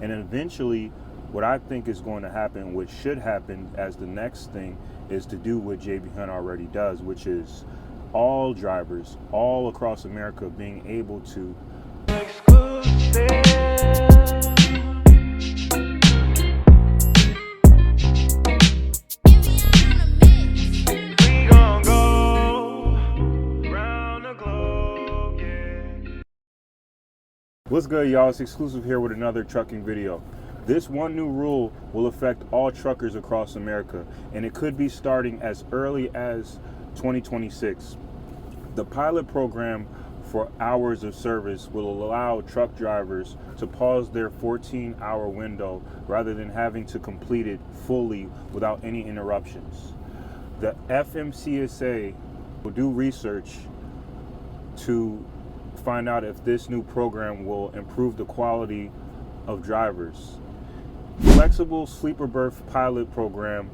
And eventually, what I think is going to happen, what should happen as the next thing, is to do what JB Hunt already does, which is all drivers all across America being able to What's good, y'all? It's Exclusive here with another trucking video. This one new rule will affect all truckers across America, and it could be starting as early as 2026. The pilot program for hours of service will allow truck drivers to pause their 14-hour window rather than having to complete it fully without any interruptions. The FMCSA will do research to find out if this new program will improve the quality of drivers. Flexible sleeper berth pilot program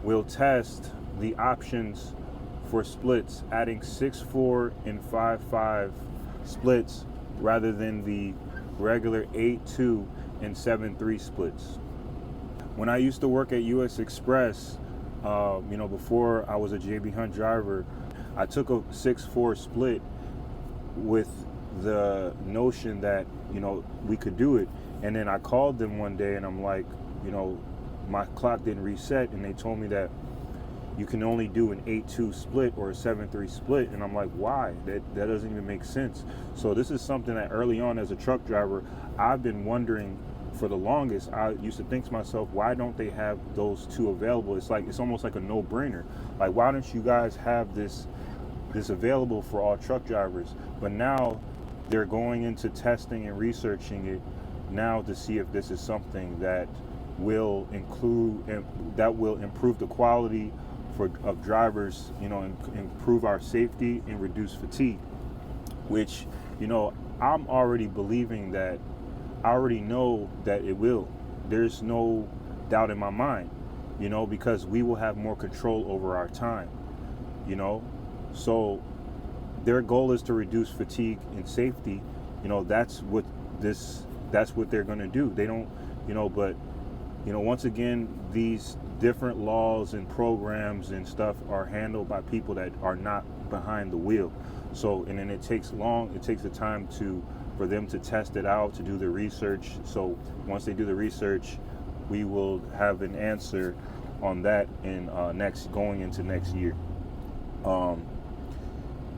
will test the options for splits, adding 6-4 and 5-5 splits rather than the regular 8-2 and 7-3 splits. When I used to work at US Express, before I was a JB Hunt driver, I took a 6-4 split with the notion that we could do it, and then I called them one day and I'm like, my clock didn't reset, and they told me that you can only do an 8-2 split or a 7-3 split, and I'm like, why? That doesn't even make sense. So this is something that early on as a truck driver I've been wondering for the longest. I used to think to myself, why don't they have those two available? It's almost like a no-brainer. Like, why don't you guys have this available for all truck drivers? But now they're going into testing and researching it now to see if this is something that will improve the quality of drivers, improve our safety and reduce fatigue, which I'm already believing that. I already know that it will. There's no doubt in my mind, because we will have more control over our time, so their goal is to reduce fatigue and safety. That's what they're going to do. They don't, but once again, these different laws and programs and stuff are handled by people that are not behind the wheel. So, and then it takes the time for them to test it out, to do the research. So once they do the research, we will have an answer on that in going into next year.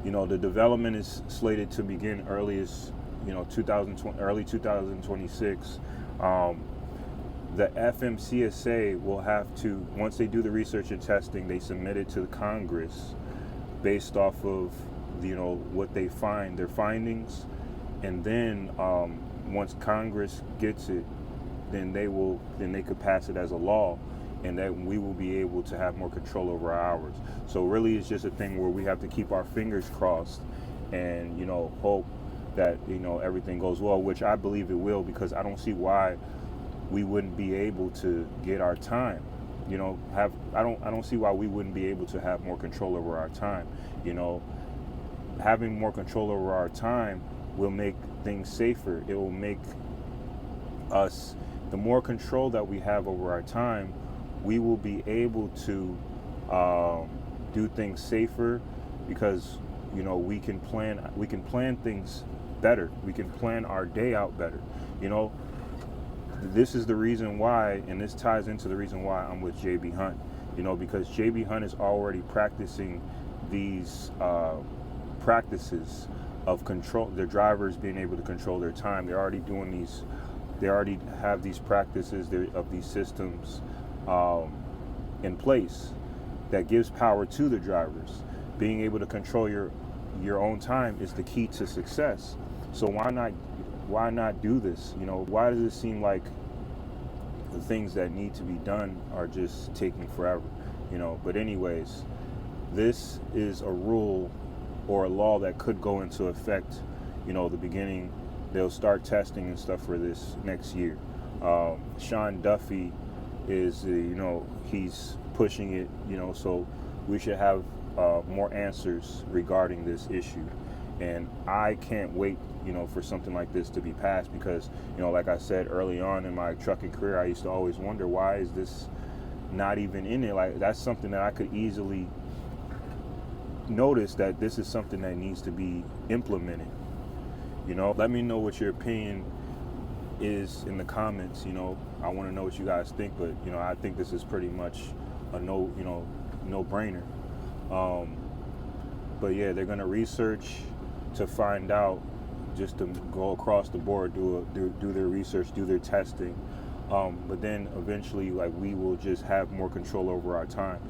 The development is slated to begin early 2026. The FMCSA will have to, once they do the research and testing, they submit it to the Congress based off of what they find, their findings, and then once Congress gets it, then they could pass it as a law, and that we will be able to have more control over our hours. So really, it's just a thing where we have to keep our fingers crossed and hope that everything goes well, which I believe it will, because I don't see why we wouldn't be able to get our time. I don't see why we wouldn't be able to have more control over our time. Having more control over our time will make things safer. It will make us, the more control that we have over our time, we will be able to do things safer, because we can plan things better. We can plan our day out better. This is the reason why, and this ties into the reason why I'm with JB Hunt. Because JB Hunt is already practicing these practices of control, their drivers being able to control their time. They're already doing these. They already have these practices of these systems in place that gives power to the drivers. Being able to control your own time is the key to success. So why not do this? Why does it seem like the things that need to be done are just taking forever? But anyways, this is a rule or a law that could go into effect, the beginning. They'll start testing and stuff for this next year. Sean Duffy is, he's pushing it, so we should have more answers regarding this issue. And I can't wait, for something like this to be passed, because, like I said early on in my trucking career, I used to always wonder, why is this not even in it? Like, that's something that I could easily notice, that this is something that needs to be implemented. Let me know what your opinion is in the comments. I want to know what you guys think, but I think this is pretty much a no-brainer. But yeah, they're gonna research to find out, just to go across the board, do their research, do their testing. But then eventually, like, we will just have more control over our time.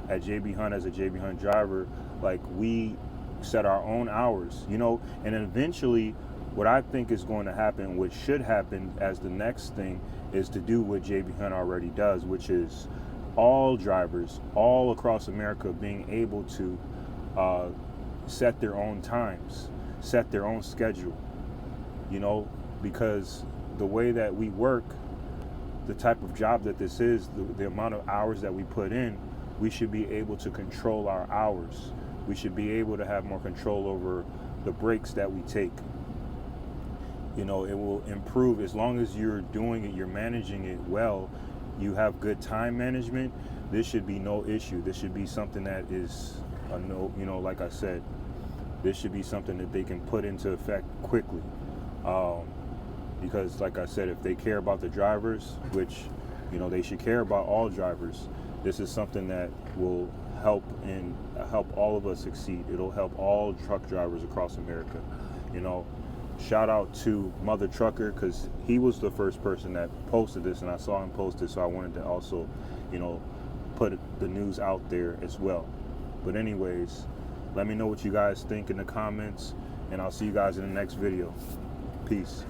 At JB Hunt, as a JB Hunt driver, like, we set our own hours, and then eventually what I think is going to happen, which should happen as the next thing, is to do what JB Hunt already does, which is all drivers all across America being able to set their own times, set their own schedule, because the way that we work, the type of job that this is, the amount of hours that we put in, we should be able to control our hours. We should be able to have more control over the breaks that we take. It will improve as long as you're doing it, you're managing it well, you have good time management. This should be no issue. This should be something that is a no, like I said, this should be something that they can put into effect quickly. Because like I said, if they care about the drivers, which, they should care about all drivers, this is something that will help all of us succeed. It'll help all truck drivers across America. Shout out to Mother Trucker, because he was the first person that posted this, and I saw him post it, so I wanted to also, put the news out there as well. But anyways, let me know what you guys think in the comments, and I'll see you guys in the next video. Peace.